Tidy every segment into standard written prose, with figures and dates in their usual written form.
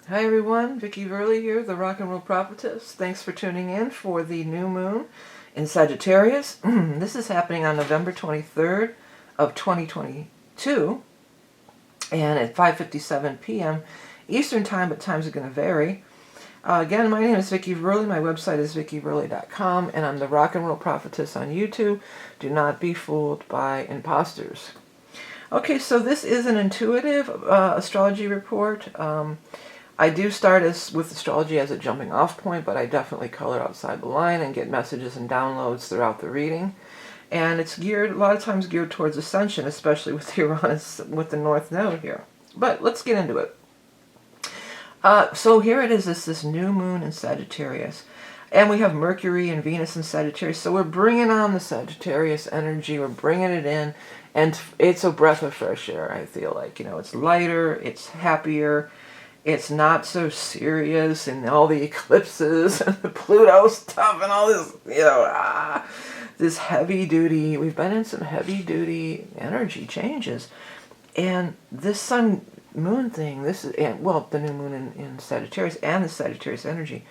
Hi everyone, Vickieverlie here, the Rock and Roll Prophetess. Thanks for tuning in for the new moon in Sagittarius. This is happening on November 23rd of 2022 and at 5:57 p.m. Eastern Time, but times are going to vary. Again, my name is Vickieverlie. My website is vickieverlie.com, and I'm the Rock and Roll Prophetess on YouTube. Do not be fooled by imposters. Okay, so this is an intuitive astrology report. I do start with astrology as a jumping off point, but I definitely color outside the line and get messages and downloads throughout the reading. And it's geared, a lot of times geared towards Ascension, especially with Uranus, with the North Node here. But let's get into it. So here it is, this new moon in Sagittarius. And we have Mercury and Venus in Sagittarius. So we're bringing on the Sagittarius energy. We're bringing it in. And it's a breath of fresh air, I feel like. You know, it's lighter. It's happier. It's not so serious, and all the eclipses and the Pluto stuff and all this, this heavy duty. We've been in some heavy duty energy changes. And this sun moon thing, this is, the new moon in Sagittarius and the Sagittarius energy,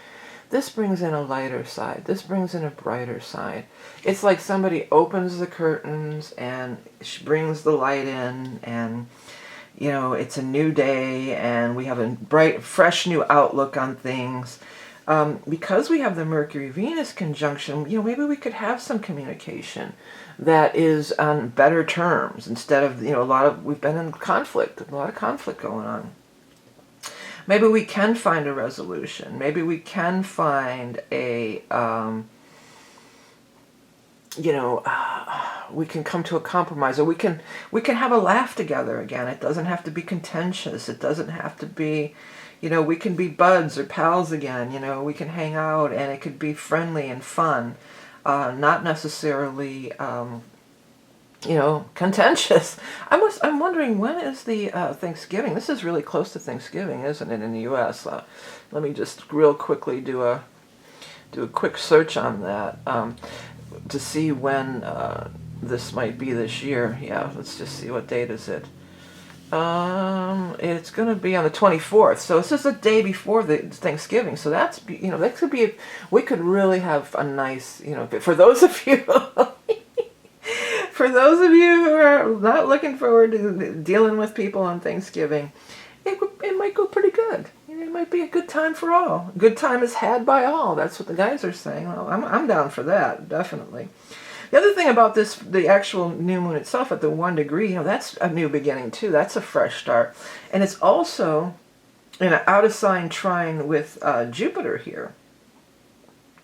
this brings in a lighter side. This brings in a brighter side. It's like somebody opens the curtains and brings the light in, and it's a new day and we have a bright, fresh new outlook on things. Because we have the Mercury-Venus conjunction, maybe we could have some communication that is on better terms instead of, we've been in conflict, a lot of conflict going on. Maybe we can find a resolution. Maybe we can find a, we can come to a compromise, or we can have a laugh together again. It doesn't have to be contentious. It doesn't have to be, we can be buds or pals again. We can hang out, and it could be friendly and fun, not necessarily, contentious. I'm wondering, when is the Thanksgiving? This is really close to Thanksgiving, isn't it, in the U.S.? Let me just real quickly do a quick search on that. To see when this might be this year. Yeah, let's just see, what date is it? It's going to be on the 24th, so this is the day before the Thanksgiving. So that's, that could be, we could really have a nice, for those of you, for those of you who are not looking forward to dealing with people on Thanksgiving, it might go pretty good. It might be a good time for all. Good time is had by all. That's what the guys are saying. Well, I'm down for that, definitely. The other thing about this, the actual new moon itself at the 1 degree, that's a new beginning too. That's a fresh start. And it's also in an out of sign trine with Jupiter here.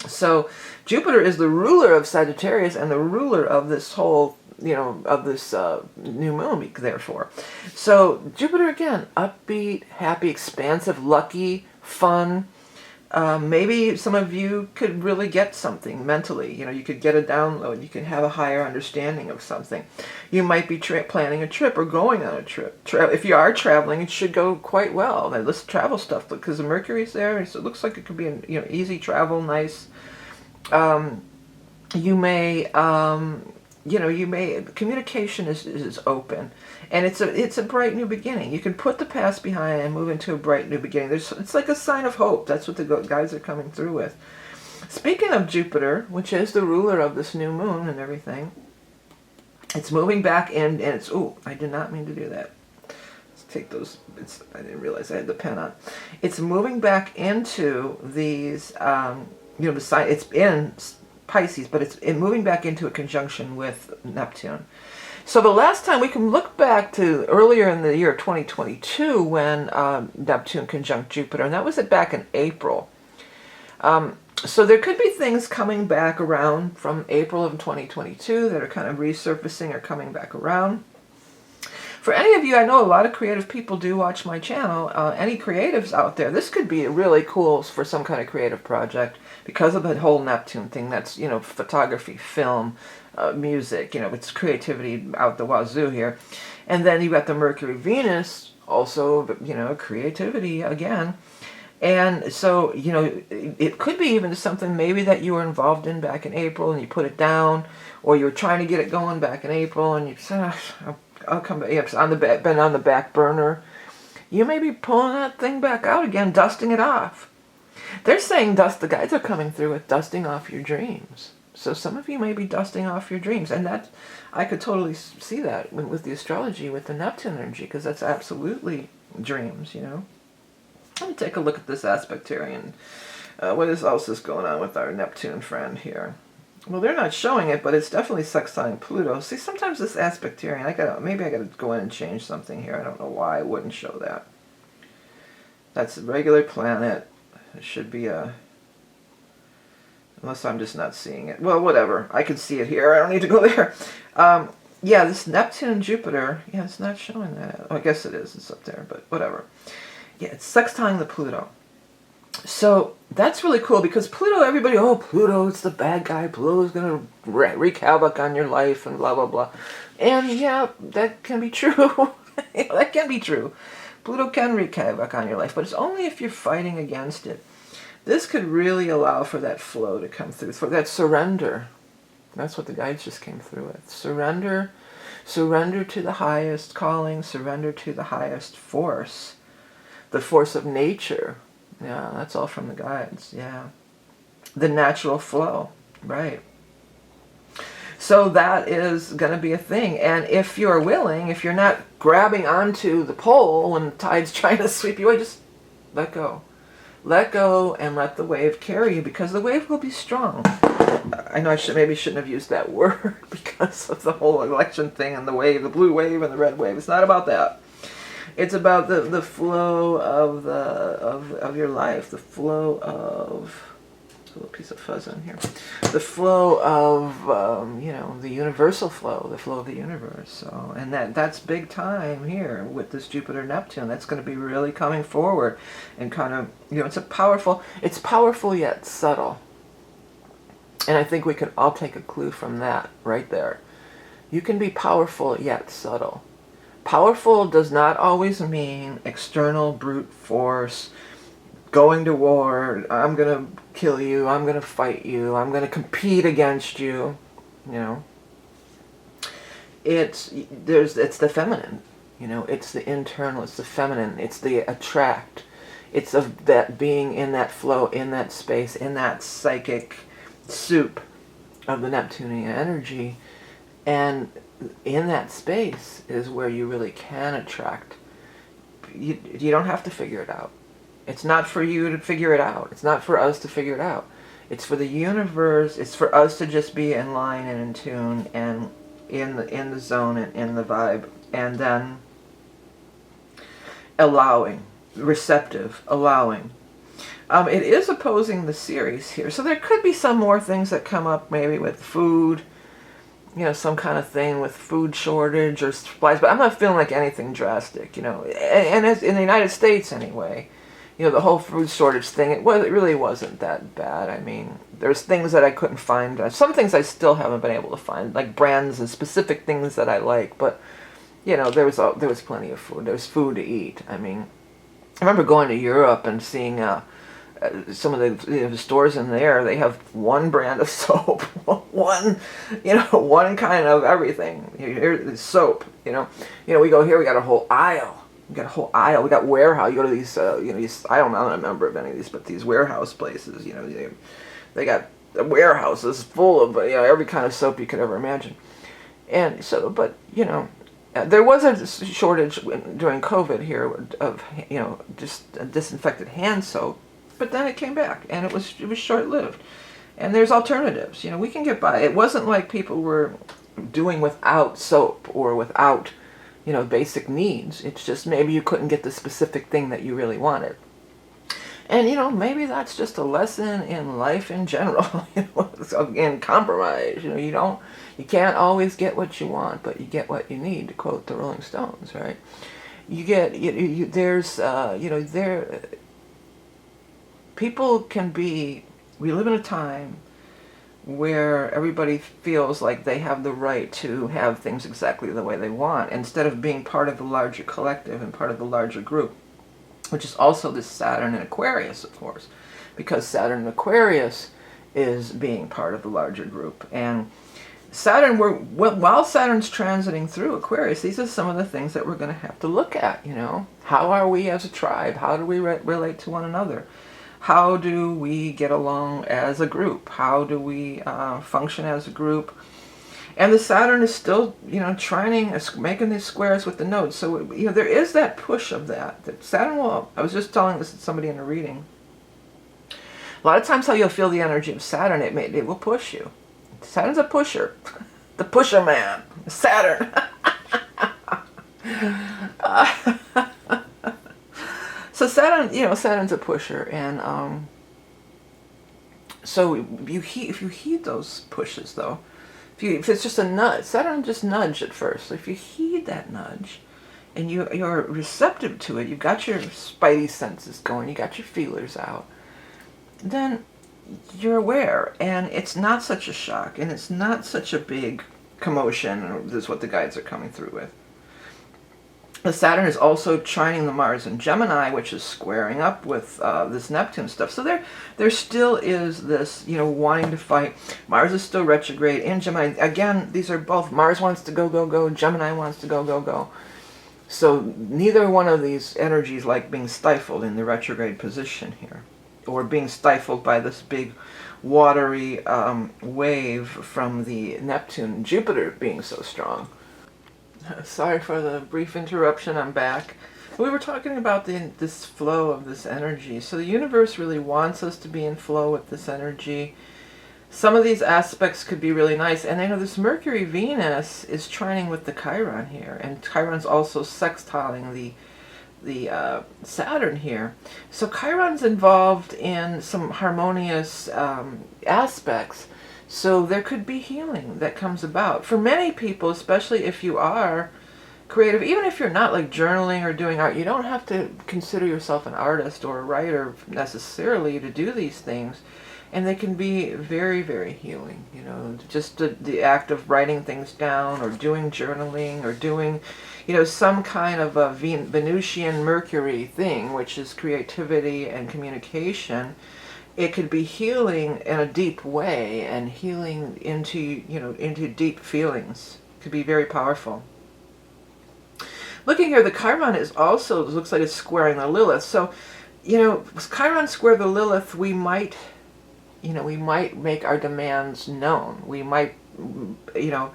So Jupiter is the ruler of Sagittarius and the ruler of this whole, of this new moon, therefore. So Jupiter, again, upbeat, happy, expansive, lucky, fun. Maybe some of you could really get something mentally. You could get a download. You can have a higher understanding of something. You might be planning a trip or going on a trip. If you are traveling, it should go quite well. Now, let's travel stuff, because the Mercury's there, so it looks like it could be an easy travel, nice. You may communication is open, and it's a bright new beginning. You can put the past behind and move into a bright new beginning. It's like a sign of hope. That's what the guys are coming through with. Speaking of Jupiter, which is the ruler of this new moon and everything, it's moving back in, and it's, I did not mean to do that. Let's take those. I didn't realize I had the pen on. It's moving back into these, the sign. It's in Pisces, but it's moving back into a conjunction with Neptune. So the last time, we can look back to earlier in the year 2022 when Neptune conjunct Jupiter, and that was back in April. So there could be things coming back around from April of 2022 that are kind of resurfacing or coming back around. For any of you, I know a lot of creative people do watch my channel. Any creatives out there, this could be really cool for some kind of creative project because of the whole Neptune thing. That's, photography, film, music, it's creativity out the wazoo here. And then you've got the Mercury-Venus, also, creativity again. And so, it could be even something maybe that you were involved in back in April and you put it down, or you were trying to get it going back in April and you said, I'll come back. It's been on the back burner. you may be pulling that thing back out again, dusting it off. They're saying the guides are coming through with dusting off your dreams. So some of you may be dusting off your dreams. And that, I could totally see that with the astrology, with the Neptune energy, because that's absolutely dreams, you know. Let me take a look at this aspect here. And what else is going on with our Neptune friend here? Well, they're not showing it, but it's definitely sextiling Pluto. See, sometimes this aspectarian, maybe I got to go in and change something here. I don't know why I wouldn't show that. That's a regular planet. It should be a... Unless I'm just not seeing it. Well, whatever. I can see it here. I don't need to go there. Yeah, this Neptune and Jupiter, yeah, it's not showing that. Oh, I guess it is. It's up there, but whatever. Yeah, it's sextiling the Pluto. So that's really cool because Pluto, everybody, oh, Pluto, it's the bad guy. Pluto's going to wreak havoc on your life and blah, blah, blah. And yeah, that can be true. That can be true. Pluto can wreak havoc on your life, but it's only if you're fighting against it. This could really allow for that flow to come through, for that surrender. That's what the guides just came through with. Surrender. Surrender to the highest calling. Surrender to the highest force. The force of nature. Yeah, that's all from the guides. Yeah. The natural flow. Right. So that is going to be a thing. And if you're willing, if you're not grabbing onto the pole when the tide's trying to sweep you away, just let go. Let go and let the wave carry you, because the wave will be strong. I know I maybe shouldn't have used that word because of the whole election thing and the wave, the blue wave and the red wave. It's not about that. It's about the flow of your life, the flow of... A little piece of fuzz on here. The flow of, you know, the universal flow, the flow of the universe. So, and that's big time here with this Jupiter Neptune. That's going to be really coming forward and kind of, you know, it's powerful yet subtle. And I think we can all take a clue from that right there. You can be powerful yet subtle. Powerful does not always mean external brute force, going to war, I'm going to kill you, I'm going to fight you, I'm going to compete against you, you know. It's the feminine, you know, it's the internal, it's the feminine, it's the attract, it's of that being in that flow, in that space, in that psychic soup of the Neptunian energy, and in that space is where you really can attract. You don't have to figure it out. It's not for you to figure it out. It's not for us to figure it out. It's for the universe. It's for us to just be in line and in tune and in the zone and in the vibe. And then allowing, receptive, allowing. It is opposing the series here. So there could be some more things that come up maybe with food. You know, some kind of thing with food shortage or supplies. But I'm not feeling like anything drastic, you know. And as in the United States anyway. You know, the whole food shortage thing, it really wasn't that bad. I mean, there's things that I couldn't find. Some things I still haven't been able to find, like brands and specific things that I like. But, you know, there was plenty of food. There was food to eat. I mean, I remember going to Europe and seeing some of the stores in there. They have one brand of soap, one kind of everything. Here's soap, you know. We go here, we got a whole aisle. We got a whole aisle. We got warehouse. You go to these, these, I'm not a member of any of these, but these warehouse places, you know, they got warehouses full of, you know, every kind of soap you could ever imagine. And so, but, you know, there was a shortage during COVID here of, you know, just disinfected hand soap, but then it came back and it was short-lived. And there's alternatives. You know, we can get by. It wasn't like people were doing without soap or without, you know, basic needs. It's just maybe you couldn't get the specific thing that you really wanted. And, you know, maybe that's just a lesson in life in general, you know, in compromise. You know, you can't always get what you want, but you get what you need, to quote the Rolling Stones, right? You get, people can be, we live in a time where everybody feels like they have the right to have things exactly the way they want, instead of being part of the larger collective and part of the larger group, which is also this Saturn and Aquarius, of course, because Saturn and Aquarius is being part of the larger group. And Saturn, while Saturn's transiting through Aquarius, these are some of the things that we're going to have to look at, you know. How are we as a tribe? How do we relate to one another? How do we get along as a group? How do we function as a group? And the Saturn is still, you know, making these squares with the nodes. So, you know, there is that push of that Saturn will, I was just telling this to somebody in a reading. A lot of times how you'll feel the energy of Saturn, it will push you. Saturn's a pusher. The pusher man. Saturn. So Saturn, you know, Saturn's a pusher. And so if you heed those pushes, though, if it's just a nudge, Saturn just nudge at first. So if you heed that nudge and you're receptive to it, you've got your spidey senses going, you got your feelers out, then you're aware, and it's not such a shock, and it's not such a big commotion. This is what the guides are coming through with. The Saturn is also trining the Mars in Gemini, which is squaring up with this Neptune stuff. So there still is this, you know, wanting to fight. Mars is still retrograde in Gemini. Again, these are both, Mars wants to go, go, go. Gemini wants to go, go, go. So neither one of these energies like being stifled in the retrograde position here, or being stifled by this big watery wave from the Neptune, Jupiter being so strong. Sorry for the brief interruption, I'm back. We were talking about this flow of this energy. So the universe really wants us to be in flow with this energy. Some of these aspects could be really nice. And I know this Mercury-Venus is trining with the Chiron here. And Chiron's also sextiling the Saturn here. So Chiron's involved in some harmonious aspects. So there could be healing that comes about. For many people, especially if you are creative, even if you're not like journaling or doing art, you don't have to consider yourself an artist or a writer necessarily to do these things. And they can be very, very healing. You know, just the act of writing things down or doing journaling or doing, you know, some kind of a Venusian Mercury thing, which is creativity and communication. It could be healing in a deep way and healing into, you know, into deep feelings. It could be very powerful. Looking here, the Chiron is also, looks like it's squaring the Lilith. So, you know, Chiron square the Lilith, we might, you know, we might make our demands known. We might, you know,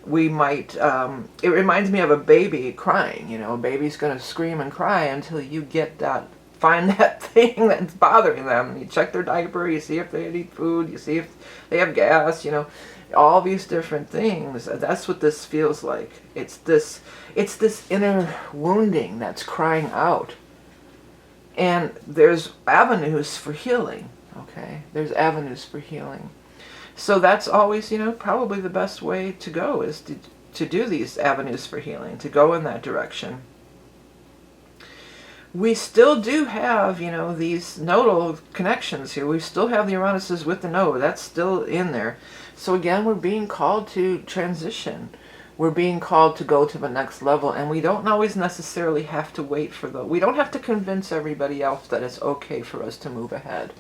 it reminds me of a baby crying. You know, a baby's going to scream and cry until you get that, find that thing that's bothering them. You check their diaper, you see if they eat food, you see if they have gas, you know, all these different things. That's what this feels like. It's this inner wounding that's crying out. And there's avenues for healing, okay? There's avenues for healing. So that's always, you know, probably the best way to go is to do these avenues for healing, to go in that direction. We still do have, you know, these nodal connections here. We still have the Uranus's with the node. That's still in there. So again, we're being called to transition. We're being called to go to the next level. And we don't always necessarily have to wait for we don't have to convince everybody else that it's okay for us to move ahead.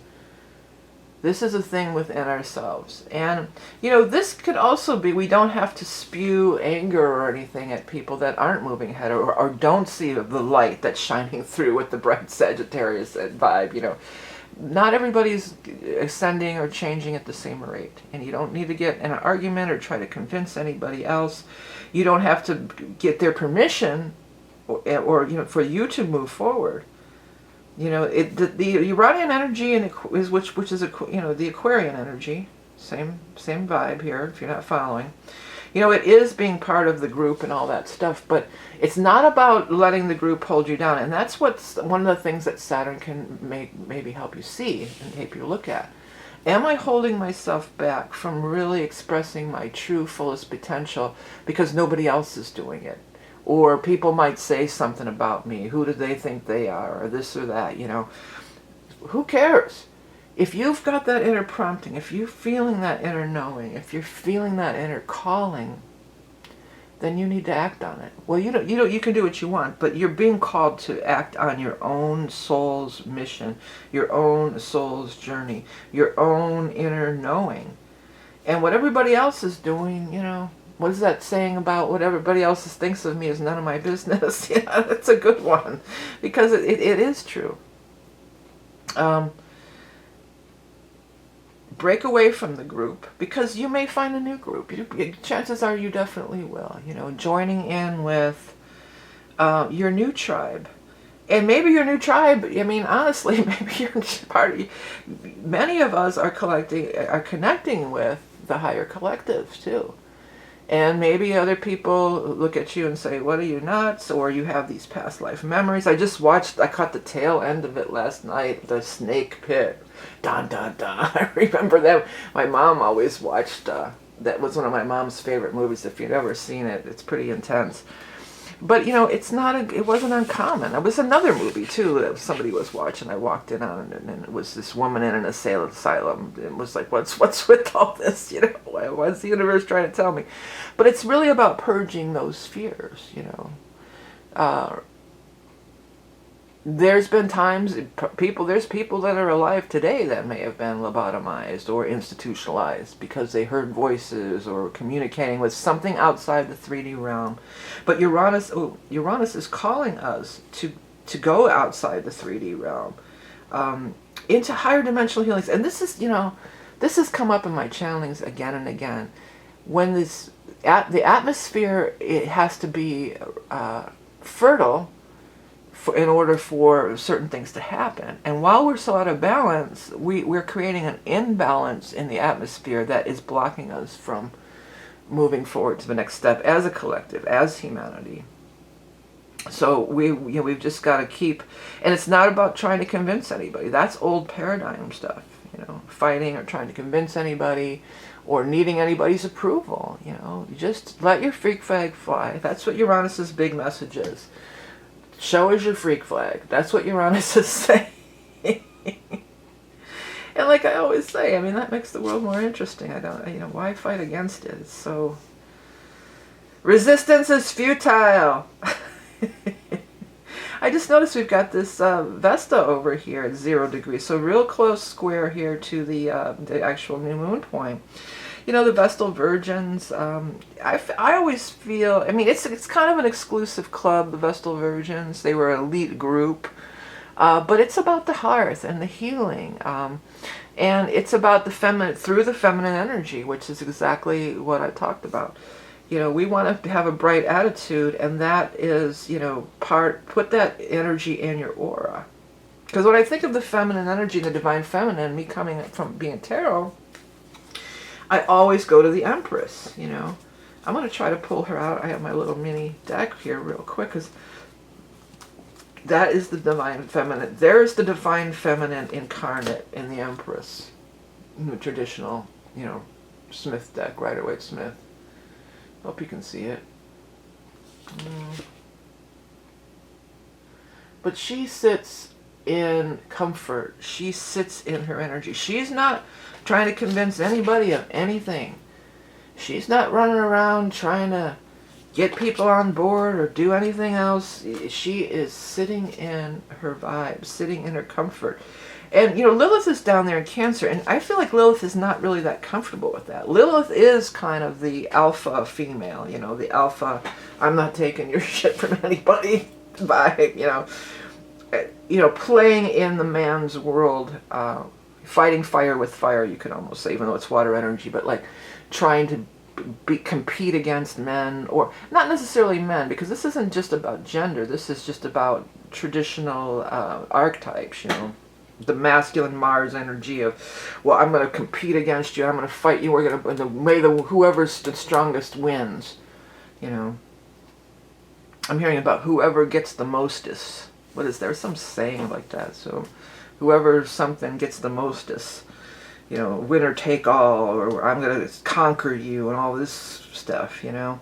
This is a thing within ourselves. And, you know, this could also be, we don't have to spew anger or anything at people that aren't moving ahead or don't see the light that's shining through with the bright Sagittarius vibe, you know. Not everybody's ascending or changing at the same rate. And you don't need to get in an argument or try to convince anybody else. You don't have to get their permission or you know, for you to move forward. You know, the Uranian energy is which is you know, the Aquarian energy, same vibe here. If you're not following, you know, it is being part of the group and all that stuff, but it's not about letting the group hold you down. And that's what's one of the things that Saturn can maybe help you see and help you look at. Am I holding myself back from really expressing my true fullest potential because nobody else is doing it? Or people might say something about me. Who do they think they are? Or this or that, you know. Who cares? If you've got that inner prompting, if you're feeling that inner knowing, if you're feeling that inner calling, then you need to act on it. Well, you can do what you want, but you're being called to act on your own soul's mission, your own soul's journey, your own inner knowing. And what everybody else is doing, you know, what is that saying about what everybody else thinks of me is none of my business? Yeah, that's a good one, because it is true. Break away from the group, because you may find a new group. Chances are you definitely will, you know, joining in with your new tribe. And maybe your new tribe, I mean, honestly, maybe your party, many of us are connecting with the higher collectives too. And maybe other people look at you and say, what are you, nuts? Or you have these past life memories. I caught the tail end of it last night, the snake pit. Dun, dun, dun. I remember that. My mom always watched, that was one of my mom's favorite movies. If you've ever seen it, it's pretty intense. But, you know, it wasn't uncommon. It was another movie, too, that somebody was watching. I walked in on it, and it was this woman in an asylum. It was like, what's with all this, you know? What's the universe trying to tell me? But it's really about purging those fears, you know. There's been times, there's people that are alive today that may have been lobotomized or institutionalized because they heard voices or communicating with something outside the 3D realm. But Uranus is calling us to go outside the 3D realm, into higher dimensional healings. And this is, you know, this has come up in my channelings again and again. When the atmosphere, it has to be fertile in order for certain things to happen. And while we're so out of balance, we're creating an imbalance in the atmosphere that is blocking us from moving forward to the next step as a collective, as humanity. So we've just got to keep, and it's not about trying to convince anybody. That's old paradigm stuff, you know, fighting or trying to convince anybody or needing anybody's approval, you know. Just let your freak flag fly. That's what Uranus's big message is. Show us your freak flag. That's what Uranus is saying. And like I always say, I mean, that makes the world more interesting. Why fight against it? It's so... Resistance is futile. I just noticed we've got this Vesta over here at 0 degrees. So real close square here to the actual new moon point. You know, the Vestal Virgins, I always feel, I mean, it's kind of an exclusive club, the Vestal Virgins. They were an elite group. But it's about the hearth and the healing. And it's about the feminine, through the feminine energy, which is exactly what I talked about. You know, we want to have a bright attitude, and that is, you know, put that energy in your aura. Because when I think of the feminine energy, the divine feminine, me coming from being tarot, I always go to the Empress, you know. I'm going to try to pull her out. I have my little mini deck here real quick, because that is the divine feminine. There's the divine feminine incarnate in the Empress. In the traditional, you know, Smith deck, Rider-Waite-Smith. Hope you can see it. But she sits in comfort. She sits in her energy. She's not trying to convince anybody of anything. She's not running around trying to get people on board or do anything else. She is sitting in her vibe, sitting in her comfort. And, you know, Lilith is down there in Cancer, and I feel like Lilith is not really that comfortable with that. Lilith is kind of the alpha female, you know, the alpha, I'm not taking your shit from anybody vibe, you know, playing in the man's world, fighting fire with fire, you could almost say, even though it's water energy, but like trying to compete against men, or not necessarily men, because this isn't just about gender, this is just about traditional archetypes, you know. The masculine Mars energy of, well, I'm going to compete against you, I'm going to fight you, we're going to, whoever's the strongest wins, you know. I'm hearing about whoever gets the mostest. What is there? Some saying like that. So, whoever something gets the mostest, you know, winner take all, or I'm going to conquer you, and all this stuff, you know.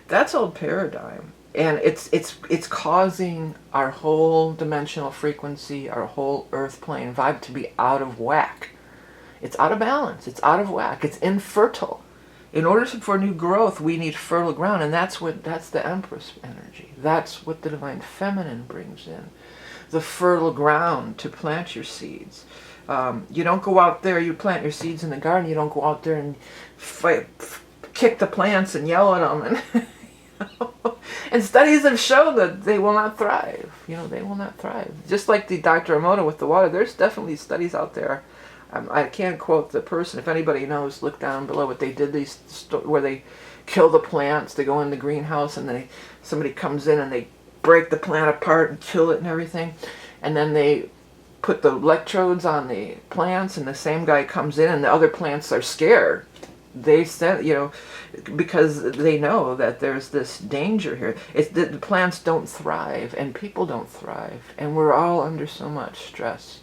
That's old paradigm. And it's causing our whole dimensional frequency, our whole earth plane vibe to be out of whack. It's out of balance. It's out of whack. It's infertile. In order for new growth, we need fertile ground, and that's the Empress energy. That's what the divine feminine brings in. The fertile ground to plant your seeds. You don't go out there, you plant your seeds in the garden, you don't go out there and kick the plants and yell at them. And, and studies have shown that they will not thrive. They will not thrive. Just like the Dr. Emoto with the water, there's definitely studies out there. I can't quote the person. If anybody knows, look down below what they did. Where they kill the plants, they go in the greenhouse, and somebody comes in and they break the plant apart and kill it and everything, and then they put the electrodes on the plants, and the same guy comes in and the other plants are scared. They said, because they know that there's this danger here. It's that the plants don't thrive and people don't thrive, and we're all under so much stress.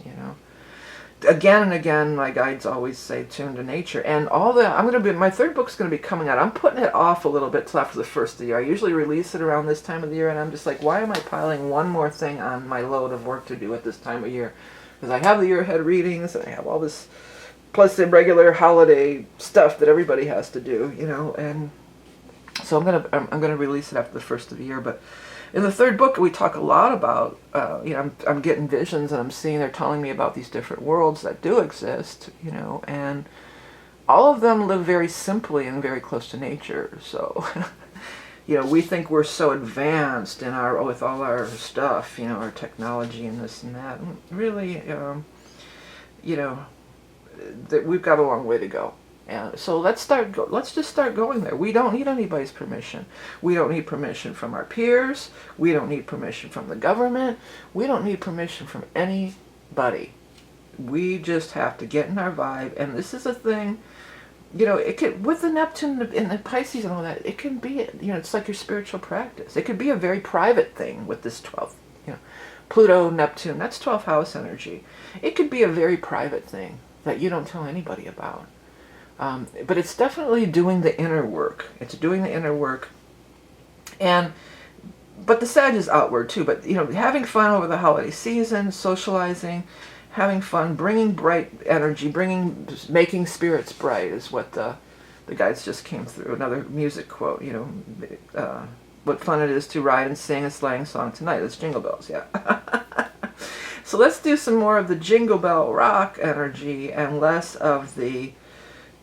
Again and again, my guides always say tune to nature. And my third book's going to be coming out. I'm putting it off a little bit till after the first of the year. I usually release it around this time of the year, and I'm just like, why am I piling one more thing on my load of work to do at this time of year? Because I have the year ahead readings, and I have all this, plus the regular holiday stuff that everybody has to do, and so I'm gonna release it after the first of the year. But in the third book, we talk a lot about, I'm getting visions, and I'm seeing, they're telling me about these different worlds that do exist, and all of them live very simply and very close to nature. So, we think we're so advanced with all our stuff, our technology and this and that. And really, that we've got a long way to go. And so let's just start going there. We don't need anybody's permission. We don't need permission from our peers. We don't need permission from the government. We don't need permission from anybody. We just have to get in our vibe. And this is a thing, it can, with the Neptune and the Pisces and all that, it can be, it's like your spiritual practice. It could be a very private thing with this 12th, Pluto, Neptune, that's 12th house energy. It could be a very private thing that you don't tell anybody about. But it's definitely doing the inner work. It's doing the inner work. But the Sag is outward too. But, having fun over the holiday season, socializing, having fun, bringing bright energy, making spirits bright is what the guides just came through. Another music quote, what fun it is to ride and sing a sleighing song tonight. It's Jingle Bells, yeah. So let's do some more of the Jingle Bell Rock energy and less of the,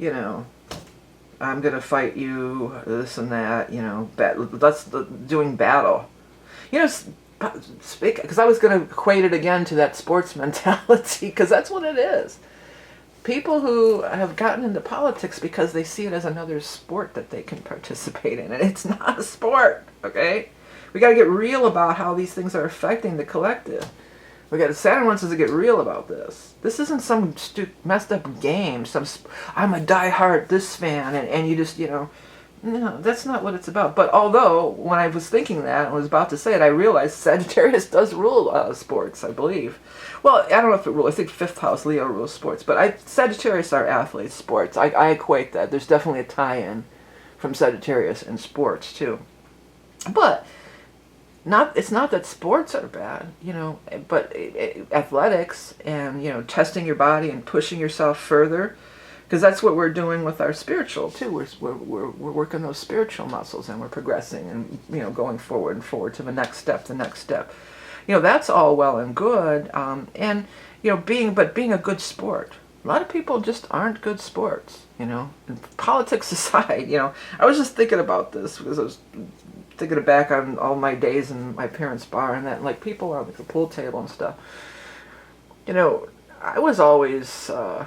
I'm going to fight you, this and that, let's doing battle. Because I was going to equate it again to that sports mentality, because that's what it is. People who have gotten into politics because they see it as another sport that they can participate in, and it's not a sport, okay? We got to get real about how these things are affecting the collective. Saturn wants us to get real about this. This isn't some messed up game. I'm a diehard this fan, and you just, no, that's not what it's about. But although, when I was thinking that and was about to say it, I realized Sagittarius does rule sports, I believe. Well, I don't know if it rules. I think 5th house, Leo, rules sports. But Sagittarius are athletes, sports. I equate that. There's definitely a tie-in from Sagittarius and sports, too. But it's not that sports are bad, but athletics and, testing your body and pushing yourself further, because that's what we're doing with our spiritual too. We're working those spiritual muscles, and we're progressing and, going forward and forward to the next step. That's all well and good. And, being a good sport. A lot of people just aren't good sports, And politics aside, I was just thinking about this because I was thinking back on all my days in my parents' bar and that, like, people on the pool table and stuff. I was always, I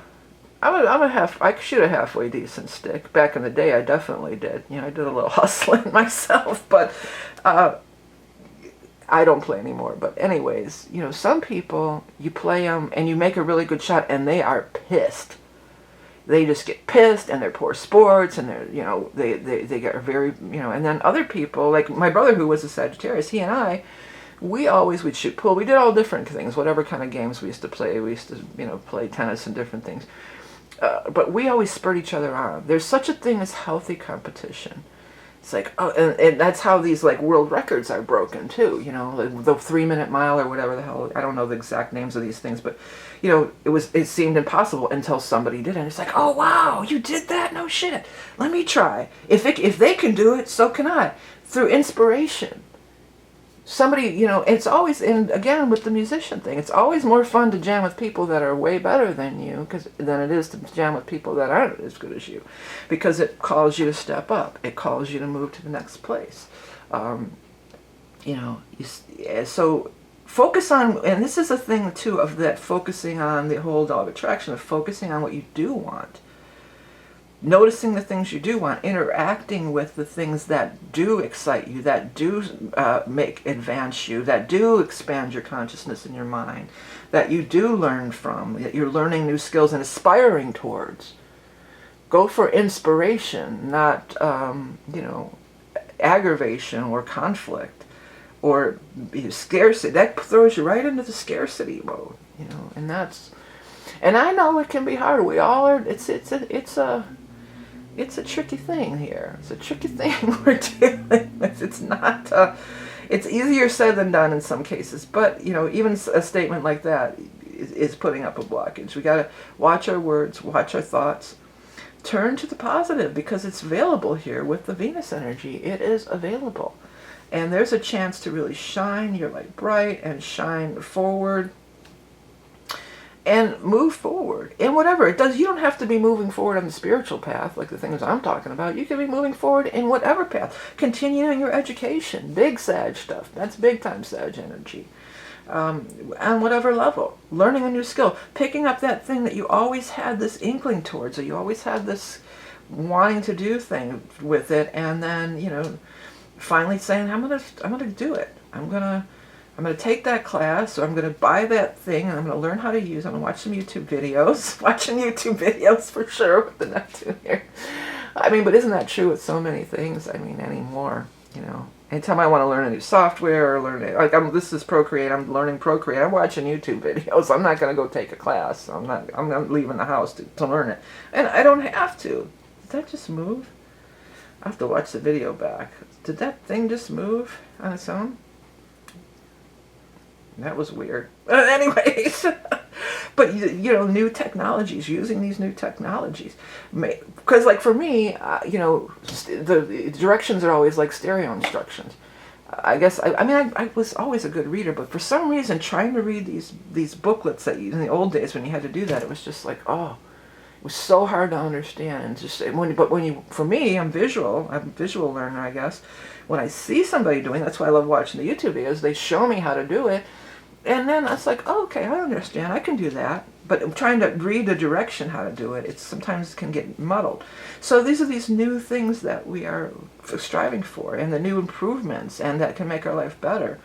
shoot a halfway decent stick. Back in the day, I definitely did. I did a little hustling myself, but I don't play anymore. But anyways, some people, you play them and you make a really good shot and they are pissed. They just get pissed, and they're poor sports, and they're, they get very, and then other people, like my brother who was a Sagittarius, he and I, we'd shoot pool. We did all different things, whatever kind of games we used to play. We used to, play tennis and different things. But we always spurred each other on. There's such a thing as healthy competition. It's like, and that's how these, like, world records are broken too, the 3-minute mile or whatever the hell. I don't know the exact names of these things, but it seemed impossible until somebody did it. And it's like, oh wow, you did that? No shit. Let me try. If they can do it, so can I. Through inspiration. somebody, you know, it's always, and again with the musician thing, it's always more fun to jam with people that are way better than you than it is to jam with people that aren't as good as you, because it calls you to step up. It calls you to move to the next place. You know, so focus on, and this is a thing too of that focusing on the whole law of attraction, of focusing on what you do want. Noticing the things you do want, interacting with the things that do excite you, that do advance you, that do expand your consciousness in your mind, that you do learn from, that you're learning new skills and aspiring towards. Go for inspiration, not, you know, aggravation or conflict or scarcity. That throws you right into the scarcity mode, you know, and that's, and I know it can be hard. We all are, it's a tricky thing here. It's a tricky thing we're dealing with. It's not, it's easier said than done in some cases, but, you know, even a statement like that is putting up a blockage. We got to watch our words, watch our thoughts, turn to the positive, because it's available here with the Venus energy. It is available. And there's a chance to really shine your light bright and shine forward and move forward in whatever it does. You don't have to be moving forward on the spiritual path like the things I'm talking about. You can be moving forward in whatever path, continuing your education, big Sag stuff. That's big time Sag energy. On whatever level, learning a new skill, picking up that thing that you always had this inkling towards, or you always had this wanting to do thing with it, and then, you know, finally saying, I'm gonna do it. I'm gonna take that class, or I'm gonna buy that thing, and I'm gonna learn how to use it. I'm gonna watch some YouTube videos. Watching YouTube videos for sure with the Neptune here. I mean, but isn't that true with so many things? I mean, anymore, you know. Anytime I want to learn a new software or learn it, like this is Procreate. I'm learning Procreate. I'm watching YouTube videos. I'm not gonna go take a class. I'm not leaving the house to learn it, and I don't have to. Did that just move? I have to watch the video back. Did that thing just move on its own? That was weird. Anyways, but you know, new technologies, using these new technologies, because like for me, you know, the directions are always like stereo instructions. I guess I mean I was always a good reader, but for some reason trying to read these booklets that in the old days when you had to do that, it was just like, oh, it was so hard to understand. And just for me, I'm a visual learner, I guess. When I see somebody doing, that's why I love watching the YouTube videos. They show me how to do it. And then it's like, oh, okay, I understand. I can do that. But I'm trying to read the direction how to do it. It sometimes can get muddled. So these are these new things that we are striving for, and the new improvements, and that can make our life better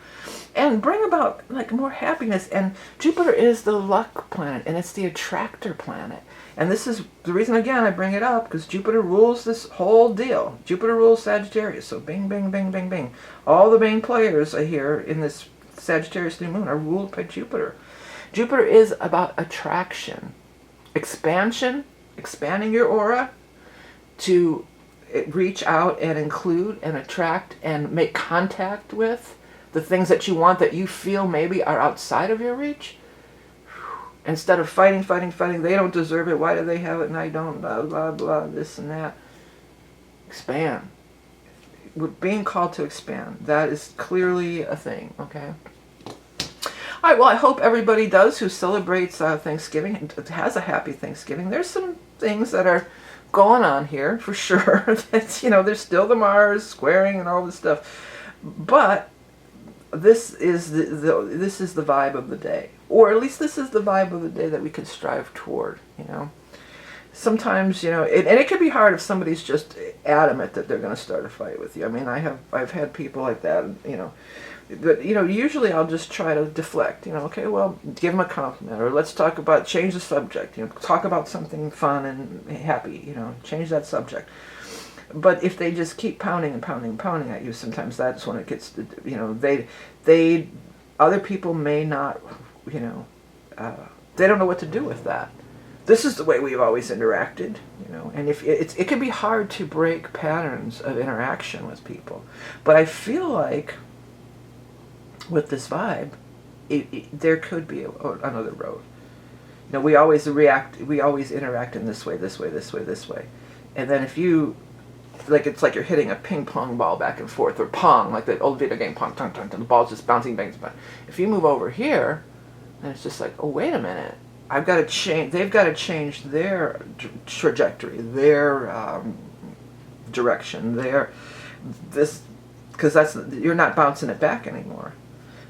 and bring about like more happiness. And Jupiter is the luck planet, and it's the attractor planet. And this is the reason, again, I bring it up, because Jupiter rules this whole deal. Jupiter rules Sagittarius. So bing, bing, bing, bing, bing. All the main players are here in this Sagittarius new moon are ruled by Jupiter. Jupiter is about attraction, expansion, expanding your aura to reach out and include and attract and make contact with the things that you want, that you feel maybe are outside of your reach. Instead of fighting, they don't deserve it, why do they have it and I don't, blah, blah, blah, this and that. Expand. We're being called to expand. That is clearly a thing, okay? All right, well, I hope everybody does who celebrates Thanksgiving and has a happy Thanksgiving. There's some things that are going on here, for sure. That's, you know, there's still the Mars squaring and all this stuff. But this is this is the vibe of the day. Or at least this is the vibe of the day that we can strive toward, you know. Sometimes, you know, and it can be hard if somebody's just adamant that they're going to start a fight with you. I mean, I've had people like that, you know. But, you know, usually I'll just try to deflect, you know, okay, well, give them a compliment, or let's talk about, change the subject, you know, talk about something fun and happy, you know, change that subject. But if they just keep pounding and pounding and pounding at you, sometimes that's when it gets, you know, other people may not, you know, they don't know what to do with that. This is the way we've always interacted, you know, and if it can be hard to break patterns of interaction with people. But I feel like with this vibe, there could be another road. You know, we always interact in this way, and then if you like it's like you're hitting a ping pong ball back and forth, or pong, like the old video game pong, tong, tong, tong, the ball's just bouncing, bouncing, bouncing. If you move over here, then it's just like, oh, wait a minute, I've got to change. They've got to change their trajectory, their direction, because you're not bouncing it back anymore.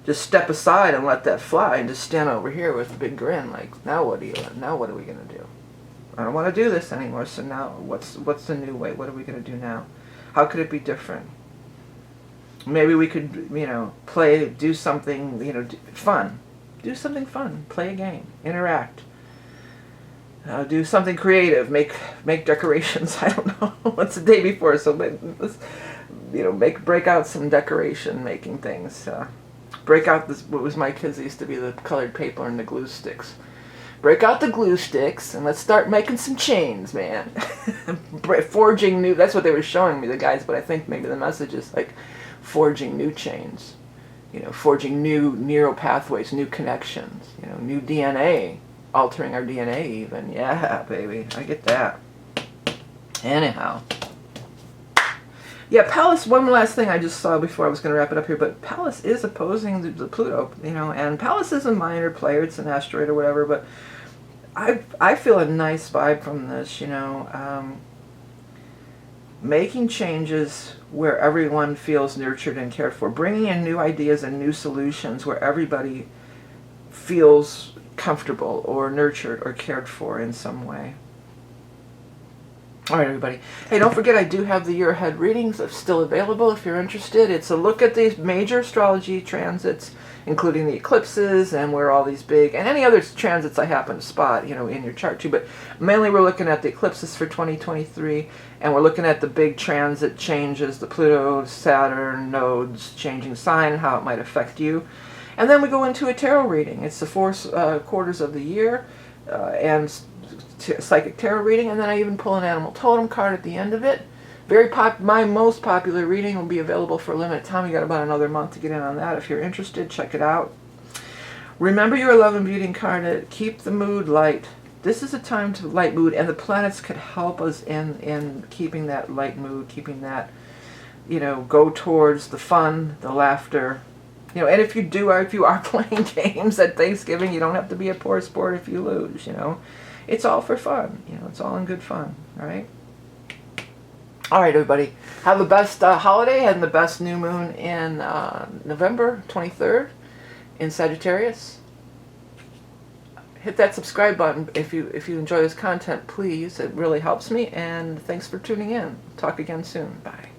Just step aside and let that fly, and just stand over here with a big grin, like, now what are we gonna do? I don't want to do this anymore. So now, what's the new way? What are we gonna do now? How could it be different? Maybe we could, do something, fun. Do something fun. Play a game. Interact. Do something creative. Make decorations. I don't know. What's the day before? So let's, break out some decoration making things. Break out what was my kids used to be, the colored paper and the glue sticks. Break out the glue sticks and let's start making some chains, man. Forging new, that's what they were showing me, the guys, but I think maybe the message is like forging new chains. Forging new neural pathways, new connections, new DNA, altering our DNA even. Yeah, baby, I get that. Anyhow. Yeah, Pallas, one last thing I just saw before I was going to wrap it up here, but Pallas is opposing the Pluto, and Pallas is a minor player, it's an asteroid or whatever, but I feel a nice vibe from this, making changes where everyone feels nurtured and cared for, bringing in new ideas and new solutions where everybody feels comfortable or nurtured or cared for in some way. All right, everybody. Hey, don't forget I do have the year ahead readings still available if you're interested. It's a look at these major astrology transits, including the eclipses and where all these big, and any other transits I happen to spot, in your chart too. But mainly we're looking at the eclipses for 2023, and we're looking at the big transit changes, the Pluto, Saturn nodes changing sign, and how it might affect you. And then we go into a tarot reading. It's the 4 quarters of the year, and psychic tarot reading, and then I even pull an animal totem card at the end of it. My most popular reading will be available for a limited time. You got about another month to get in on that. If you're interested, check it out. Remember your love and beauty incarnate. Keep the mood light. This is a time to light mood, and the planets could help us in keeping that light mood, keeping that, go towards the fun, the laughter. And if you are playing games at Thanksgiving, you don't have to be a poor sport if you lose, It's all for fun. It's all in good fun. All right? All right, everybody. Have the best holiday and the best new moon in November 23rd in Sagittarius. Hit that subscribe button if you enjoy this content, please. It really helps me. And thanks for tuning in. Talk again soon. Bye.